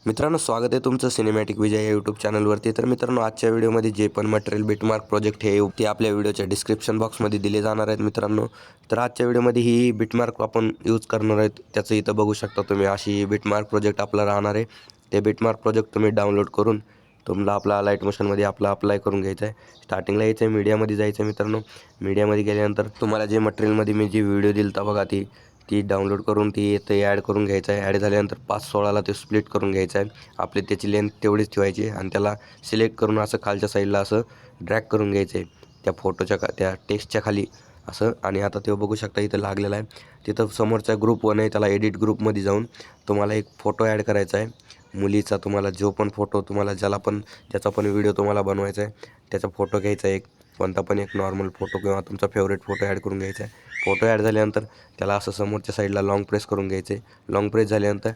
मित्रांनो, स्वागत आहे तुमचं सिनेमॅटिक विजय या यूट्यूब चॅनलवरती. तर मित्रांनो, आजच्या व्हिडिओमध्ये जे पण मटेरियल बिटमार्क प्रोजेक्ट हे ते आपल्या व्हिडिओच्या डिस्क्रिप्शन बॉक्समध्ये दिले जाणार आहेत मित्रांनो. तर आजच्या व्हिडिओमध्ये ही बिटमार्क आपण यूज करणार आहेत. त्याचं इथं बघू शकता तुम्ही, अशी बिटमार्क प्रोजेक्ट आपला राहणार आहे. ते बिटमार्क प्रोजेक्ट तुम्ही डाउनलोड करून तुम्हाला आपला लाईट मोशनमध्ये आपला अप्लाय करून घ्यायचं आहे. स्टार्टिंगला यायचं आहे, मीडियामध्ये जायचं आहे मित्रांनो. मीडियामध्ये गेल्यानंतर तुम्हाला जे मटेरियलमध्ये मी जी व्हिडिओ दिली तर बघा ती डाउनलोड करून ती इथे ॲड करून घ्यायचं आहे. ॲड झाल्यानंतर 5:16ला ते स्प्लिट करून घ्यायचं आहे. आपली त्याची लेंथ तेवढीच ठेवायची आणि त्याला सिलेक्ट करून असं खालच्या साईडला असं ड्रॅग करून घ्यायचं आहे त्या फोटोच्या त्या टेक्स्टच्या खाली असं. आणि आता ते बघू शकता इथं लागलेलं आहे. तिथं समोरचा ग्रुप 1 आहे, त्याला एडिट ग्रुपमध्ये जाऊन तुम्हाला एक फोटो ॲड करायचा आहे मुलीचा. तुम्हाला जो पण फोटो तुम्हाला ज्याचा पण व्हिडिओ तुम्हाला बनवायचा आहे त्याचा फोटो घ्यायचा आहे. कोणता पण एक नॉर्मल फोटो किंवा तुमचा फेवरेट फोटो ॲड करून घ्यायचा आहे. फोटो ॲड झाल्यानंतर त्याला असं समोरच्या साईडला लॉंग प्रेस करून घ्यायचं आहे. लॉंग प्रेस झाल्यानंतर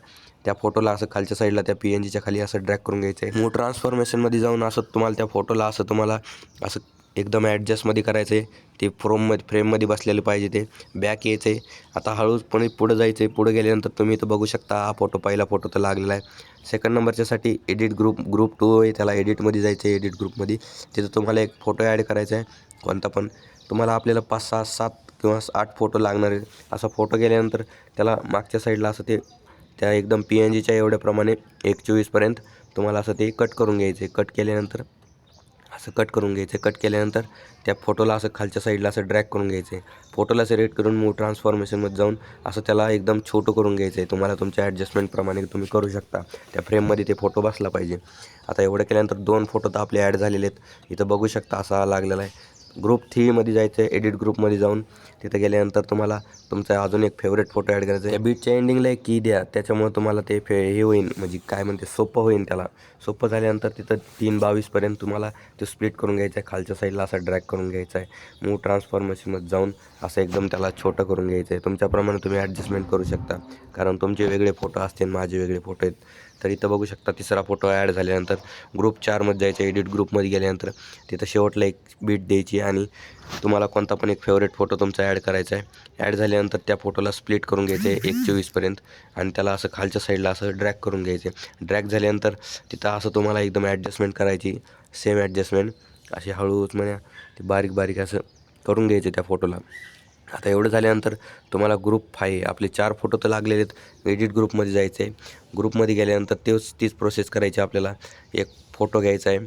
त्या फोटोला असं खालच्या साईडला त्या PNGच्या खाली असं ड्रॅग करून घ्यायचं आहे. मूव्ह ट्रान्सफॉर्मेशनमध्ये जाऊन असं तुम्हाला त्या फोटोला तुम्हाला असं एकदम ॲडजस्टमध्ये करायचं आहे. ते फ्रेममध्ये बसलेलं पाहिजे. ते बॅक यायचं आहे. आता हळूपणे पुढं जायचं आहे. पुढं गेल्यानंतर तुम्ही इथं बघू शकता हा फोटो, पहिला फोटो तर लागलेला आहे. सेकंड नंबरच्यासाठी एडिट ग्रुप 2 आहे, त्याला एडिटमध्ये जायचं आहे. एडिट ग्रुपमध्ये तिथं तुम्हाला एक फोटो ॲड करायचा आहे कोणता पण. तुम्हाला आपल्याला 5, 6, 7 किंवा 8 फोटो लागणार आहे. असा फोटो गेल्यानंतर त्याला मागच्या साईडला असं त्या एकदम PNGच्या एवढ्याप्रमाणे 1:24पर्यंत तुम्हाला असं ते कट करून घ्यायचं आहे. कट केल्यानंतर असं कट करून घ्यायचं आहे. कट केल्यानंतर त्या फोटोला असं खालच्या साईडला असं ड्रॅग करून घ्यायचं आहे. फोटोला सिलेक्ट करून मूव्ह ट्रान्सफॉर्मेशनमध्ये जाऊन असं त्याला एकदम छोटं करून घ्यायचं आहे. तुम्हाला तुमच्या ॲडजस्टमेंटप्रमाणे तुम्ही करू शकता. त्या फ्रेममध्ये ते फोटो बसला पाहिजे. आता एवढं केल्यानंतर 2 फोटो तर आपले ॲड झालेले आहेत. इथं बघू शकता असा लागलेला आहे. ग्रुप 3मध्ये जायचं आहे. एडिट ग्रुपमध्ये जाऊन तिथं गेल्यानंतर तुम्हाला तुमचा अजून एक फेवरेट फोटो ॲड करायचा आहे. त्या बीटच्या एंडिंगला एक की द्या, त्याच्यामुळे तुम्हाला ते हे होईल, म्हणजे काय म्हणते, सोपं होईल. त्याला सोपं झाल्यानंतर तिथं 3:22पर्यंत तुम्हाला ते स्प्लिट करून घ्यायचं आहे. खालच्या साईडला असा ड्रॅग करून घ्यायचा आहे. मूव्ह ट्रान्सफॉर्मेशनमध्ये जाऊन असं एकदम त्याला छोटं करून घ्यायचं आहे. तुमच्याप्रमाणे तुम्ही ॲडजस्टमेंट करू शकता, कारण तुमचे वेगळे फोटो असतील, माझे वेगळे फोटो आहेत. तर इथं बघू शकता तिसरा फोटो ॲड झाल्यानंतर ग्रुप 4मध्ये जायचं. एडिट ग्रुपमध्ये गेल्यानंतर तिथं शेवटला एक बीट द्यायची आणि तुम्हाला कोणता पण एक फेवरेट फोटो तुमचा ॲड करायचा आहे. ॲड झाल्यानंतर त्या फोटोला स्प्लिट करून घ्यायचं आहे 1:24पर्यंत आणि त्याला असं खालच्या साईडला असं ड्रॅग करून घ्यायचं आहे. ड्रॅग झाल्यानंतर तिथं असं तुम्हाला एकदम ॲडजस्टमेंट करायची, सेम ॲडजस्टमेंट अशी हळूच म्हणजे ते बारीक बारीक असं करून घ्यायचं त्या फोटोला. आता एवढं झाल्यानंतर तुम्हाला ग्रुप 5 आपले 4 फोटो तर लागलेले आहेत. एडिट ग्रुपमध्ये जायचं आहे. ग्रुपमध्ये गेल्यानंतर तीच प्रोसेस करायची आपल्याला. एक फोटो घ्यायचा आहे.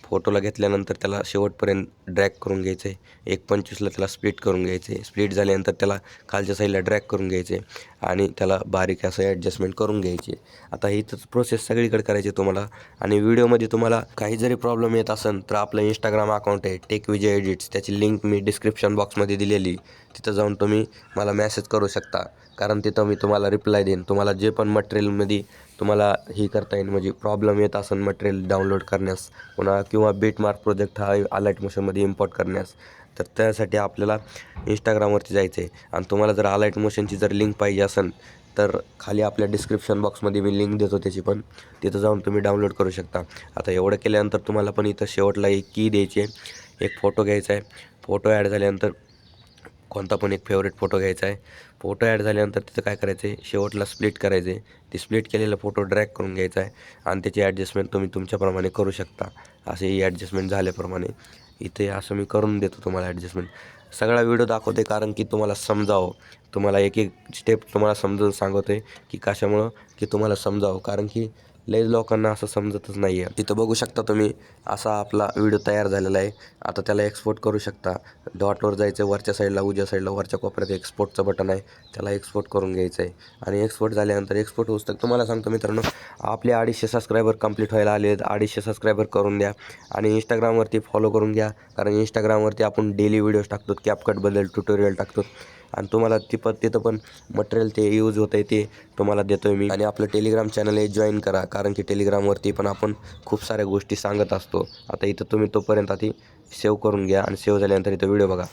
फोटोला घेतल्यानंतर त्याला शेवटपर्यंत ड्रॅग करून घ्यायचं आहे. 1:25ला त्याला स्प्लिट करून घ्यायचं आहे. स्प्लिट झाल्यानंतर त्याला खालच्या साईडला ड्रॅग करून घ्यायचं आहे आणि त्याला बारीक असं ॲडजस्टमेंट करून घ्यायची. आता हीच प्रोसेस सगळीकडे करायची तुम्हाला. आणि व्हिडिओमध्ये तुम्हाला काही जरी प्रॉब्लेम येत असेल तर आपलं इंस्टाग्राम अकाउंट आहे टेक विजय एडिट्स, त्याची लिंक मी डिस्क्रिप्शन बॉक्समध्ये दिलेली. तिथं जाऊन तुम्ही मला मेसेज करू शकता, कारण तिथं मी तुम्हाला रिप्लाय देईन. तुम्हाला जे पण मटेरियलमध्ये तुम्हाला ही करता येईल, म्हणजे प्रॉब्लेम येत असेल मटेरियल डाउनलोड करण्यास किंवा बिटमार्क प्रोजेक्ट हा अलाईट मोशनमध्ये इम्पोर्ट करण्यास, तर त्यासाठी आपल्याला इंस्टाग्रामवरती जायचं आहे. आणि तुम्हाला जर अलाईट मोशनची जर लिंक पाहिजे असेल तर खाली आपल्या डिस्क्रिप्शन बॉक्समध्ये मी लिंक देतो त्याची पण, तिथं जाऊन तुम्ही डाउनलोड करू शकता. आता एवढं केल्यानंतर तुम्हाला पण इथं शेवटला एक की द्यायची आहे. एक फोटो घ्यायचा आहे. फोटो ॲड झाल्यानंतर कोणता पण एक फेवरेट फोटो घ्यायचा आहे. फोटो ॲड झाल्यानंतर तिथं काय करायचं आहे, शेवटला स्प्लिट करायचं आहे. ते स्प्लिट केलेला फोटो ड्रॅग करून घ्यायचा आहे आणि त्याची ॲडजस्टमेंट तुम्ही तुमच्याप्रमाणे करू शकता. असे ही ॲडजस्टमेंट झाल्याप्रमाणे इथे असं मी करून देतो तुम्हाला ॲडजस्टमेंट. सगळा व्हिडिओ दाखवते कारण की तुम्हाला समजावं, तुम्हाला एक एक स्टेप तुम्हाला समजून सांगतो आहे की कशामुळं, की तुम्हाला समजावं, कारण की लई लोकांना असं समजतच नाही आहे. तिथं बघू शकता तुम्ही असा आपला व्हिडिओ तयार झालेला आहे. आता त्याला एक्सपोर्ट करू शकता. डॉटवर जायचं, वरच्या साईडला उजव्या साईडला वरच्या कोपऱ्यात एक्सपोर्टचं बटन आहे, त्याला एक्सपोर्ट करून घ्यायचं आहे. आणि एक्सपोर्ट झाल्यानंतर एक्सपोर्ट होतं तुम्हाला सांगतो मित्रांनो, आपले 250 सबस्क्रायबर कंप्लीट व्हायला आले आहेत. 250 सबस्क्रायबर करून द्या आणि इंस्टाग्रामवरती फॉलो करून घ्या, कारण इंस्टाग्रामवरती आपण डेली व्हिडिओज टाकतो, कॅपकटबद्दल ट्युटोरियल टाकतो आणि तुम्हाला तिथं पण मटेरियल ते यूज होतं आहे ते तुम्हाला देतो आहे मी. आणि आपलं टेलिग्राम चॅनल हे जॉईन करा, कारण की टेलिग्रामवरती पण आपण खूप साऱ्या गोष्टी सांगत असतो. आता इथं तुम्ही तोपर्यंत आधी सेव्ह करून घ्या आणि सेव्ह झाल्यानंतर इथं व्हिडिओ बघा.